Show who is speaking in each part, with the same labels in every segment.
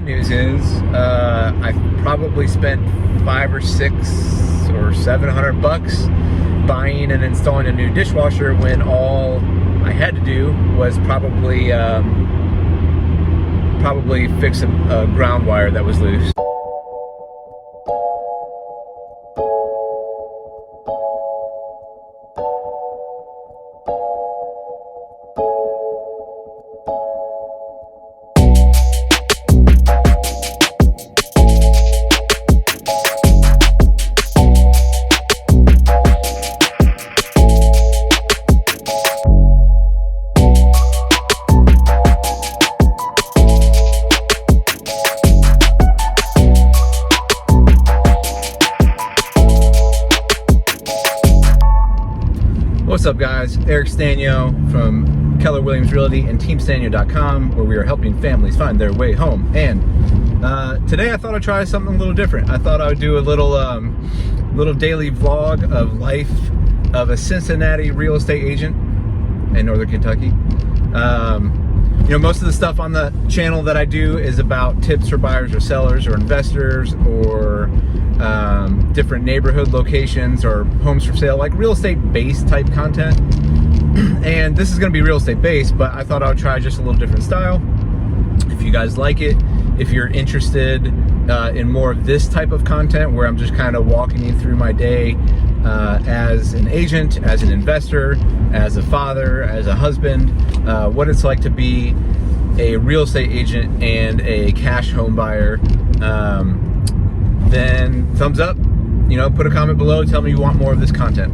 Speaker 1: bad news is I probably spent $500 or $600 or $700 buying and installing a new dishwasher when all I had to do was probably fix a ground wire that was loose. What's up, guys? Eric Sztanyo from Keller Realty and Team Sztanyo.com, where we are helping families find their way home. And today I thought I'd try something a little different. I thought I would do a little daily vlog of life of a Cincinnati real estate agent in Northern Kentucky. You know, most of the stuff on the channel that I do is about tips for buyers or sellers or investors or different neighborhood locations or homes for sale, like real estate based type content. And this is going to be real estate based, but I thought I would try just a little different style. If you guys like it, if you're interested in more of this type of content where I'm just kind of walking you through my day as an agent, as an investor, as a father, as a husband, what it's like to be a real estate agent and a cash home buyer, then thumbs up, you know, put a comment below, tell me you want more of this content.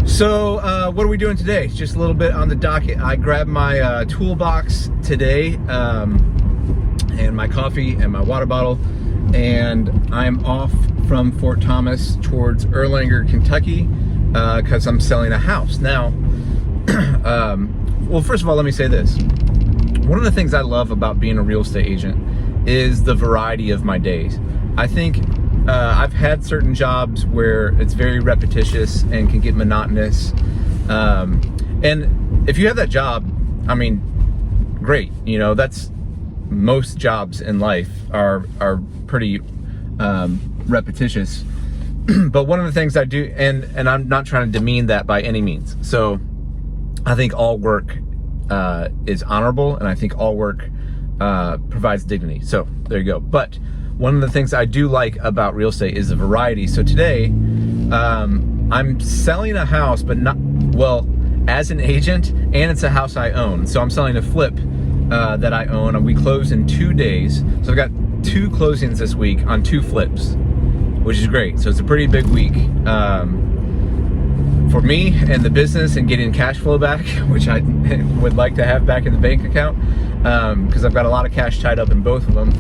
Speaker 1: So what are we doing today? Just a little bit on the docket. I grabbed my toolbox today and my coffee and my water bottle, and I'm off from Fort Thomas towards Erlanger, Kentucky, because I'm selling a house. Now, well, first of all, let me say this. One of the things I love about being a real estate agent is the variety of my days. I think I've had certain jobs where it's very repetitious and can get monotonous. And if you have that job, I mean, great. You know, that's most jobs in life are pretty repetitious. But one of the things I do, and I'm not trying to demean that by any means. So I think all work is honorable, and I think all work provides dignity. So there you go. But one of the things I do like about real estate is the variety. So today, I'm selling a house, but not, well, as an agent, and it's a house I own. So I'm selling a flip that I own, and we close in 2 days. So I've got 2 closings this week on 2 flips, which is great. So it's a pretty big week for me and the business, and getting cash flow back, which I would like to have back in the bank account, because I've got a lot of cash tied up in both of them.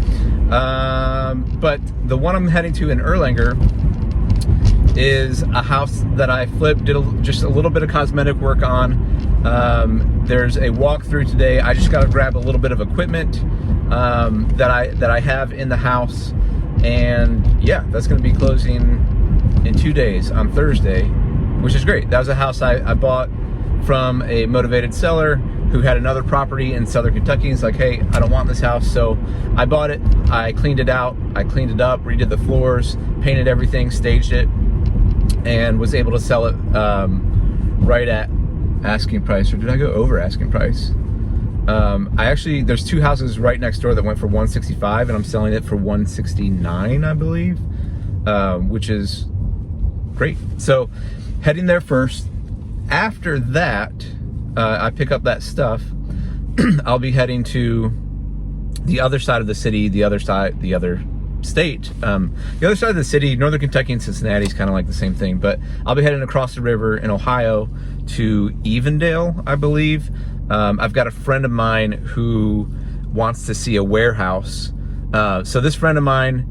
Speaker 1: But the one I'm heading to in Erlanger is a house that I flipped, did just a little bit of cosmetic work on. There's a walkthrough today. I just got to grab a little bit of equipment that I have in the house, and yeah, that's going to be closing in 2 days on Thursday, which is great. That was a house I bought from a motivated seller who had another property in Southern Kentucky. He's like, hey, I don't want this house. So I bought it, I cleaned it out, I cleaned it up, redid the floors, painted everything, staged it, and was able to sell it right at asking price. Or did I go over asking price? There's 2 houses right next door that went for $165, and I'm selling it for $169, I believe, which is great. So heading there first. After that, I pick up that stuff. I'll be heading to the other side of the city, the other state. The other side of the city, Northern Kentucky and Cincinnati is kind of like the same thing, but I'll be heading across the river in Ohio to Evendale, I believe. I've got a friend of mine who wants to see a warehouse. So this friend of mine,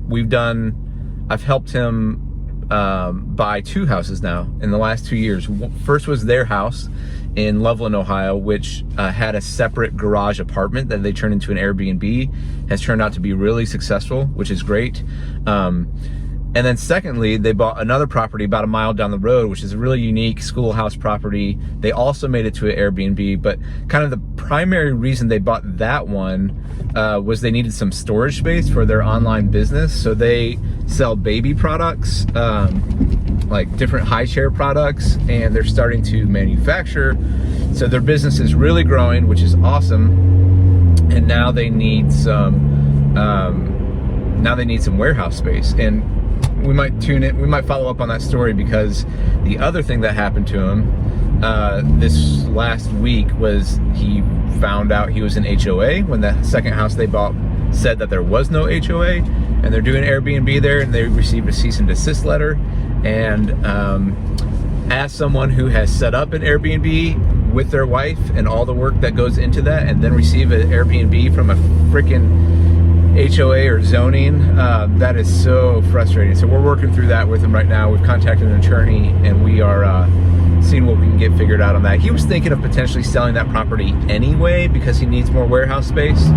Speaker 1: I've helped him buy 2 houses now in the last 2 years. First was their house in Loveland, Ohio, which had a separate garage apartment that they turned into an Airbnb. Has turned out to be really successful, which is great. And And then secondly, they bought another property about a mile down the road, which is a really unique schoolhouse property. They also made it to an Airbnb, but kind of the primary reason they bought that one was they needed some storage space for their online business. So they sell baby products, like different high chair products, and they're starting to manufacture. So their business is really growing, which is awesome. And now they need some warehouse space. And we might follow up on that story, because the other thing that happened to him this last week was he found out he was in HOA when the second house they bought said that there was no HOA, and they're doing Airbnb there, and they received a cease and desist letter. And as someone who has set up an Airbnb with their wife and all the work that goes into that, and then receive an Airbnb from a freaking HOA or zoning, that is so frustrating. So we're working through that with him right now. We've contacted an attorney, and we are seeing what we can get figured out on that. He was thinking of potentially selling that property anyway because he needs more warehouse space.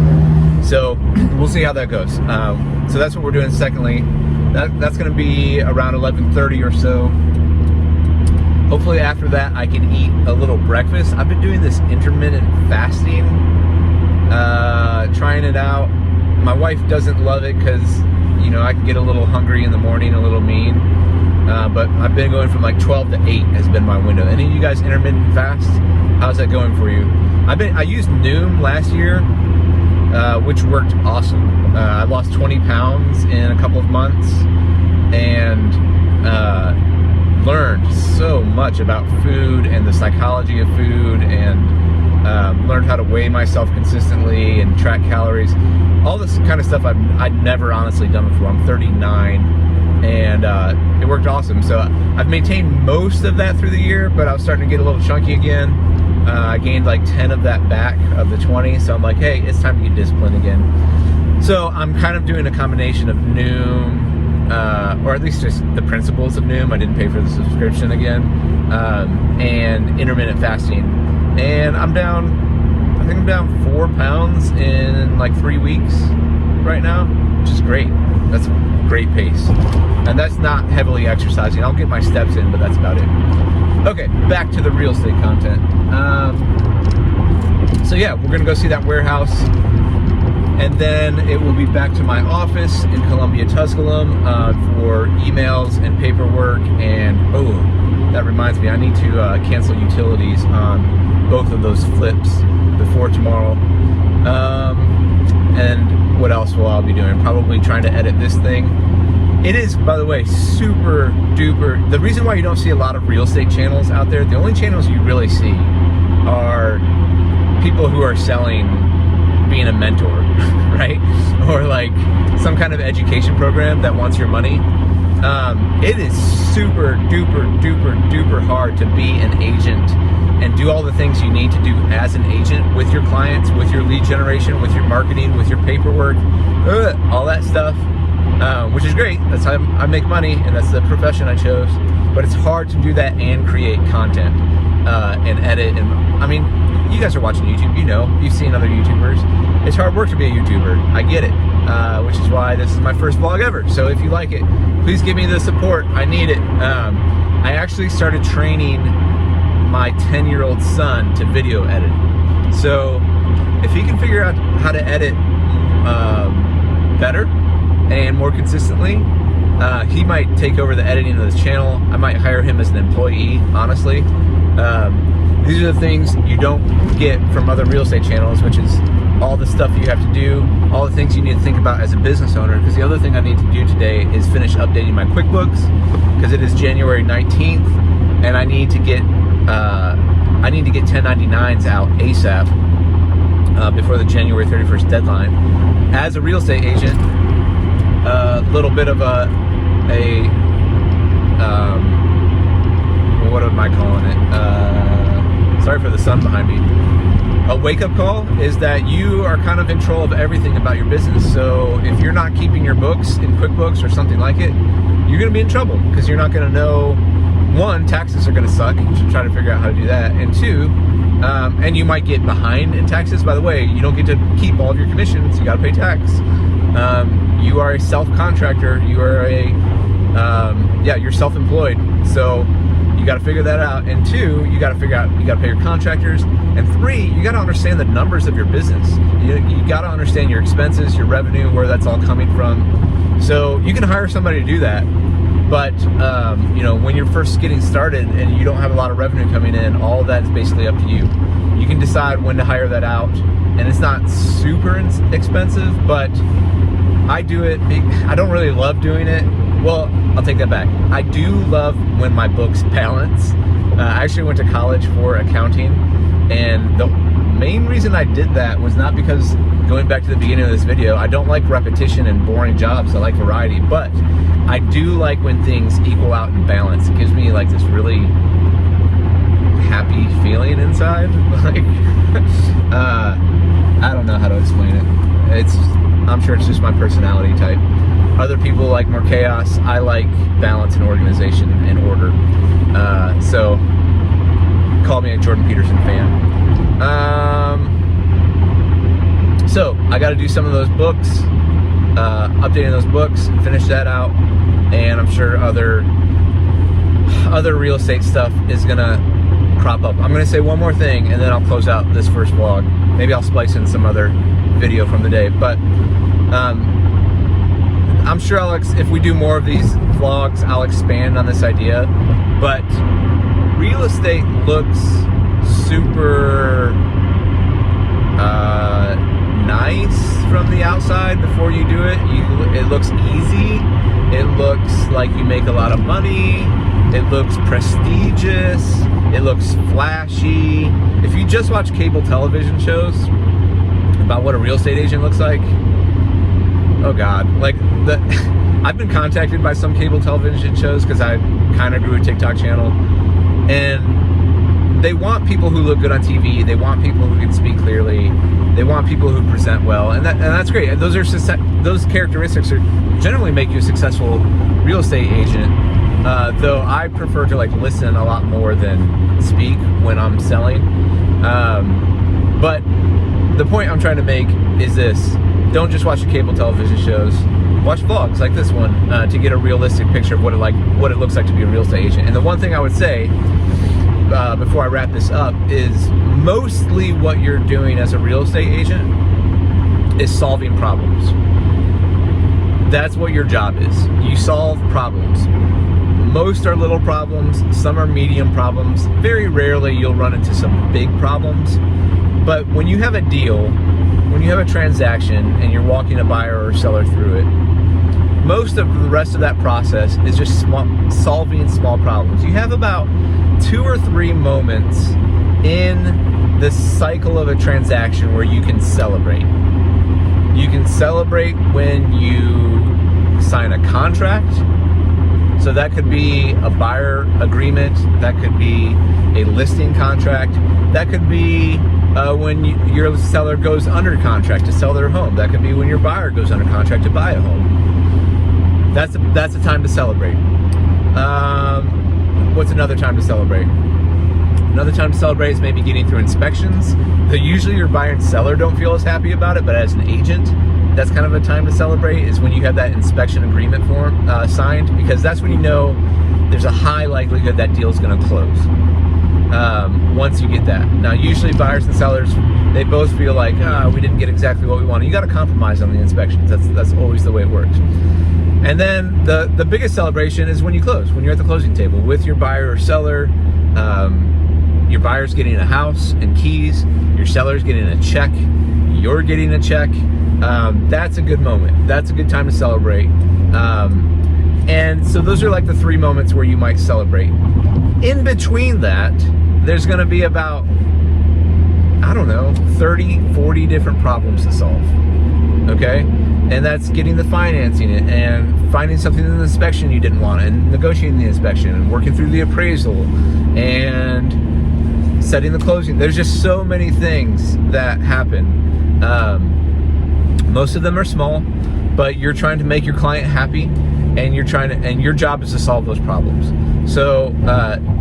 Speaker 1: So we'll see how that goes. So that's what we're doing. Secondly, that's going to be around 11:30 or so. Hopefully after that I can eat a little breakfast. I've been doing this intermittent fasting, trying it out. My wife doesn't love it because, you know, I can get a little hungry in the morning, a little mean. But I've been going from like 12 to 8 has been my window. Any of you guys intermittent fast? How's that going for you? I used Noom last year, which worked awesome. I lost 20 pounds in a couple of months, and learned so much about food and the psychology of food, and learned how to weigh myself consistently and track calories. All this kind of stuff I'd never honestly done before. I'm 39, and it worked awesome. So I've maintained most of that through the year, but I was starting to get a little chunky again. I gained like 10 of that back of the 20, so I'm like, hey, it's time to get disciplined again. So I'm kind of doing a combination of Noom, or at least just the principles of Noom. I didn't pay for the subscription again, and intermittent fasting. And I think I'm down 4 pounds in like 3 weeks right now, which is great. That's a great pace. And that's not heavily exercising. I'll get my steps in, but that's about it. Okay, back to the real estate content. So yeah, we're gonna go see that warehouse, and then it will be back to my office in Columbia, Tusculum, for emails and paperwork. And oh, that reminds me, I need to cancel utilities on both of those flips before tomorrow. And what else will I be doing? Probably trying to edit this thing. It is, by the way, super duper. The reason why you don't see a lot of real estate channels out there, the only channels you really see are people who are selling being a mentor, right? Or like some kind of education program that wants your money. It is super duper duper duper hard to be an agent and do all the things you need to do as an agent with your clients, with your lead generation, with your marketing, with your paperwork, all that stuff, which is great. That's how I make money, and that's the profession I chose. But it's hard to do that and create content and edit. And I mean, you guys are watching YouTube, you know, you've seen other YouTubers. It's hard work to be a YouTuber. I get it, which is why this is my first vlog ever. So if you like it, please give me the support. I need it. I actually started training my 10-year-old son to video edit. So if he can figure out how to edit better and more consistently, he might take over the editing of this channel. I might hire him as an employee, honestly. These are the things you don't get from other real estate channels, which is all the stuff you have to do, all the things you need to think about as a business owner. Because the other thing I need to do today is finish updating my QuickBooks, because it is January 19th, and I need to get 1099s out ASAP before the January 31st deadline. As a real estate agent, a little bit of what am I calling it? Sorry for the sun behind me. A wake-up call is that you are kind of in control of everything about your business. So if you're not keeping your books in QuickBooks or something like it, you're going to be in trouble, because you're not going to know, one, taxes are going to suck. You should try to figure out how to do that. And two, and you might get behind in taxes. By the way, you don't get to keep all of your commissions. You got to pay tax. You are a self-contractor. You are a yeah, you're self-employed, so you got to figure that out. And 2, you got to figure out, you got to pay your contractors. And 3, you got to understand the numbers of your business. You got to understand your expenses, your revenue, where that's all coming from. So you can hire somebody to do that. But, you know, when you're first getting started and you don't have a lot of revenue coming in, all of that is basically up to you. You can decide when to hire that out, and it's not super expensive, but I do it. I don't really love doing it. Well, I'll take that back. I do love when my books balance. I actually went to college for accounting, and the main reason I did that was not because, going back to the beginning of this video, I don't like repetition and boring jobs. I like variety, but I do like when things equal out and balance. It gives me like this really happy feeling inside. Like, I don't know how to explain it. I'm sure it's just my personality type. Other people like more chaos. I like balance and organization and order. So call me a Jordan Peterson fan. So I got to do some of those books, updating those books, finish that out, and I'm sure other real estate stuff is gonna crop up. I'm gonna say one more thing, and then I'll close out this first vlog. Maybe I'll splice in some other video from the day, but I'm sure if we do more of these vlogs, I'll expand on this idea. But real estate looks super nice from the outside before you do it. It looks easy. It looks like you make a lot of money. It looks prestigious. It looks flashy. If you just watch cable television shows about what a real estate agent looks like, oh God, like I've been contacted by some cable television shows because I kind of grew a TikTok channel, and they want people who look good on TV. They want people who can speak clearly. They want people who present well, and that's great. Those characteristics generally make you a successful real estate agent. Though I prefer to like listen a lot more than speak when I'm selling. But the point I'm trying to make is this: don't just watch the cable television shows. Watch vlogs like this one to get a realistic picture of what it looks like to be a real estate agent. And the one thing I would say before I wrap this up is mostly what you're doing as a real estate agent is solving problems. That's what your job is. You solve problems. Most are little problems, some are medium problems. Very rarely you'll run into some big problems. But when you have a deal, when you have a transaction and you're walking a buyer or seller through it, most of the rest of that process is just solving small problems. You have about 2 or 3 moments in the cycle of a transaction where you can celebrate. You can celebrate when you sign a contract. So that could be a buyer agreement, that could be a listing contract, that could be when your seller goes under contract to sell their home, that could be when your buyer goes under contract to buy a home. That's a time to celebrate. What's another time to celebrate? Another time to celebrate is maybe getting through inspections. Usually your buyer and seller don't feel as happy about it, but as an agent, that's kind of a time to celebrate, is when you have that inspection agreement form signed, because that's when you know there's a high likelihood that deal is going to close once you get that. Now, usually buyers and sellers, they both feel like, we didn't get exactly what we wanted. You got to compromise on the inspections. That's always the way it works. And then the biggest celebration is when you close, when you're at the closing table with your buyer or seller. Your buyer's getting a house and keys, your seller's getting a check, you're getting a check. That's a good moment. That's a good time to celebrate. And so those are like the 3 moments where you might celebrate. In between that, there's going to be about, I don't know, 30, 40 different problems to solve. Okay? And that's getting the financing and finding something in the inspection you didn't want, and negotiating the inspection and working through the appraisal and setting the closing. There's just so many things that happen. Most of them are small, but you're trying to make your client happy, and your job is to solve those problems. So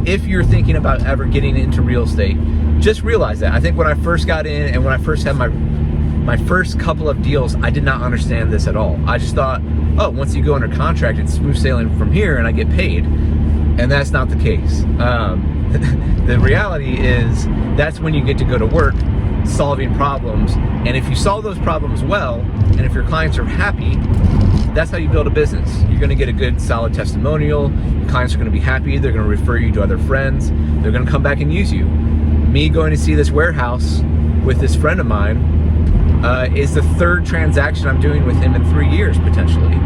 Speaker 1: if you're thinking about ever getting into real estate, just realize that. I think when I first got in and when I first had my my first couple of deals, I did not understand this at all. I just thought, oh, once you go under contract, it's smooth sailing from here and I get paid. And that's not the case. The reality is that's when you get to go to work solving problems. And if you solve those problems well, and if your clients are happy, that's how you build a business. You're gonna get a good, solid testimonial. Your clients are gonna be happy. They're gonna refer you to other friends. They're gonna come back and use you. Me going to see this warehouse with this friend of mine is the third transaction I'm doing with him in 3 years, potentially.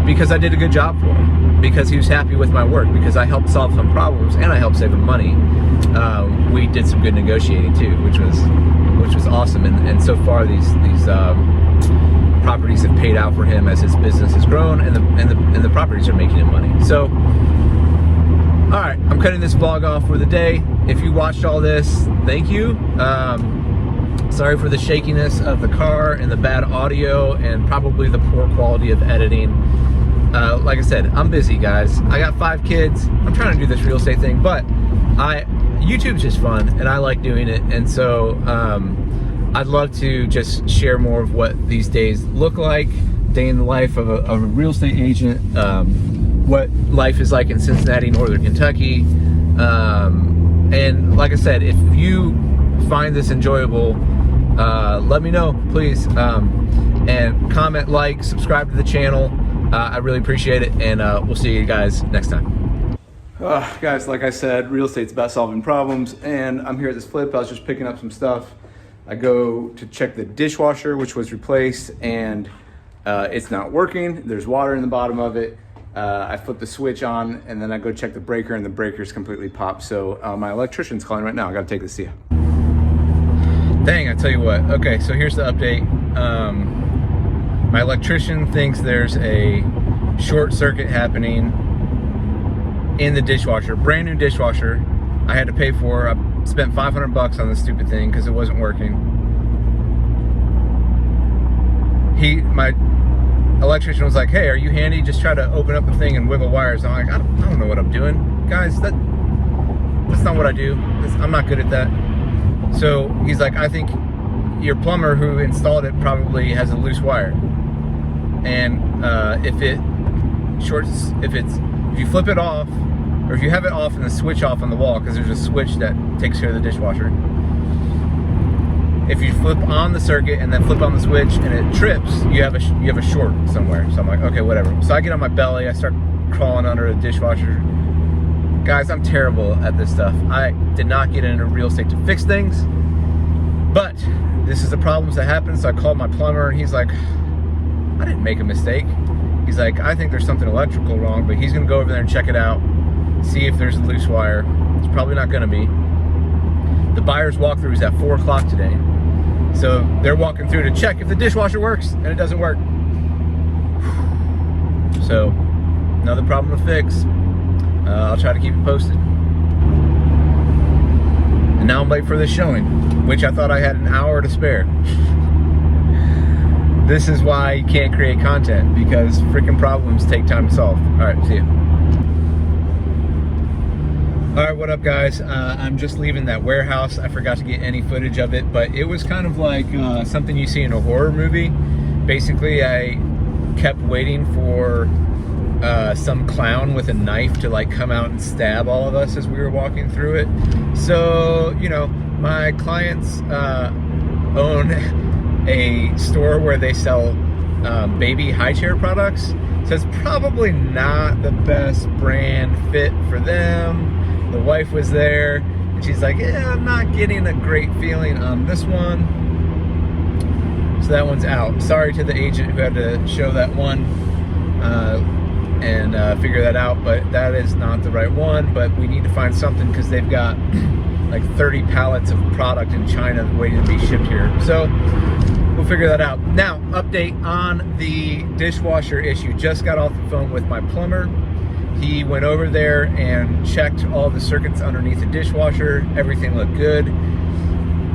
Speaker 1: Because I did a good job for him, because he was happy with my work, because I helped solve some problems and I helped save him money. We did some good negotiating too, which was awesome. And so far these properties have paid out for him as his business has grown, and the properties are making him money. So, all right, I'm cutting this vlog off for the day. If you watched all this, thank you. Sorry for the shakiness of the car and the bad audio and probably the poor quality of editing. Like I said, I'm busy, guys. I got 5 kids. I'm trying to do this real estate thing, but YouTube's just fun and I like doing it. And so I'd love to just share more of what these days look like, day in the life of a real estate agent, what life is like in Cincinnati, Northern Kentucky. And like I said, if you find this enjoyable, let me know, please. And comment, like, subscribe to the channel. I really appreciate it, and we'll see you guys next time. Guys, like I said, real estate's about solving problems, and I'm here at this flip. I was just picking up some stuff. I go to check the dishwasher, which was replaced, and it's not working. There's water in the bottom of it. I flip the switch on, and then I go check the breaker, and the breaker's completely popped. So my electrician's calling right now. I gotta take this to you. Dang, I tell you what. Okay, so here's the update. My electrician thinks there's a short circuit happening in the dishwasher, brand new dishwasher. I had to pay for. I spent 500 bucks on this stupid thing because it wasn't working. My electrician was like, "Hey, are you handy? Just try to open up the thing and wiggle wires." I'm like, I don't know what I'm doing, guys. That's not what I do. I'm not good at that. So he's like, "I think your plumber who installed it probably has a loose wire, and if you flip it off, or if you have it off and the switch off on the wall, because there's a switch that takes care of the dishwasher. If you flip on the circuit and then flip on the switch and it trips, you have a short somewhere." So I'm like, okay, whatever. So I get on my belly, I start crawling under the dishwasher. Guys, I'm terrible at this stuff. I did not get into real estate to fix things, but this is the problems that happen. So I called my plumber, and he's like, "I didn't make a mistake." He's like, "I think there's something electrical wrong," but he's gonna go over there and check it out, see if there's a loose wire. It's probably not gonna be. The buyer's walkthrough is at 4 o'clock today. So they're walking through to check if the dishwasher works, and it doesn't work. So, another problem to fix. I'll try to keep it posted. And now I'm late for this showing, which I thought I had an hour to spare. This is why you can't create content, because freaking problems take time to solve. All right, see ya. All right, what up, guys? I'm just leaving that warehouse. I forgot to get any footage of it, but it was kind of like something you see in a horror movie. Basically, I kept waiting for some clown with a knife to like come out and stab all of us as we were walking through it. So, you know, my clients own a store where they sell baby high chair products. So it's probably not the best brand fit for them. The wife was there and she's like, "Yeah, I'm not getting a great feeling on this one." So that one's out. Sorry to the agent who had to show that one and figure that out, but that is not the right one. But we need to find something because they've got like 30 pallets of product in China waiting to be shipped here. So we'll figure that out. Now, update on the dishwasher issue. Just got off the phone with my plumber. He went over there and checked all the circuits underneath the dishwasher. Everything looked good.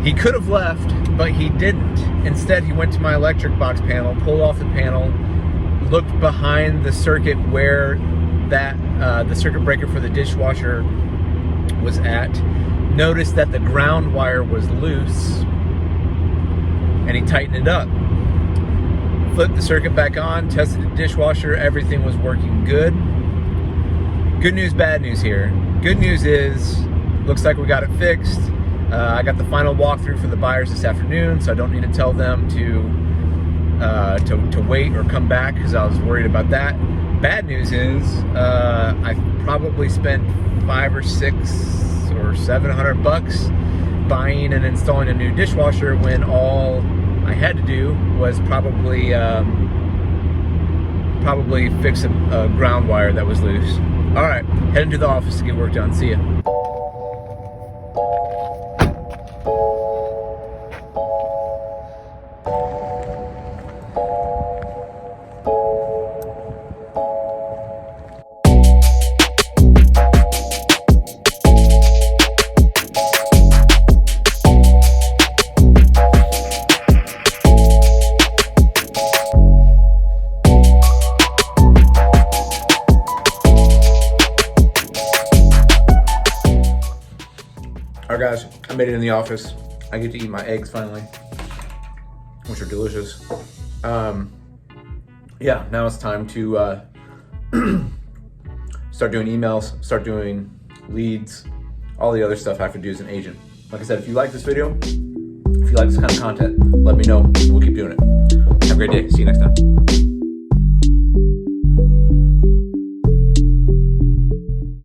Speaker 1: He could have left, but he didn't. Instead, he went to my electric box panel, pulled off the panel, looked behind the circuit where that the circuit breaker for the dishwasher was at, noticed that the ground wire was loose, and he tightened it up. Flipped the circuit back on, tested the dishwasher, everything was working good. Good news, bad news here. Good news is, looks like we got it fixed. I got the final walkthrough for the buyers this afternoon, so I don't need to tell them to wait or come back because I was worried about that. Bad news is, I probably spent $500 or $600 or $700 buying and installing a new dishwasher when all I had to do was probably fix a ground wire that was loose. All right, heading to the office to get work done. See ya. All right, guys, I made it in the office. I get to eat my eggs finally, which are delicious. Yeah, now it's time to start doing emails, start doing leads, all the other stuff I have to do as an agent. Like I said, if you like this video, if you like this kind of content, let me know. We'll keep doing it. Have a great day. See you next time.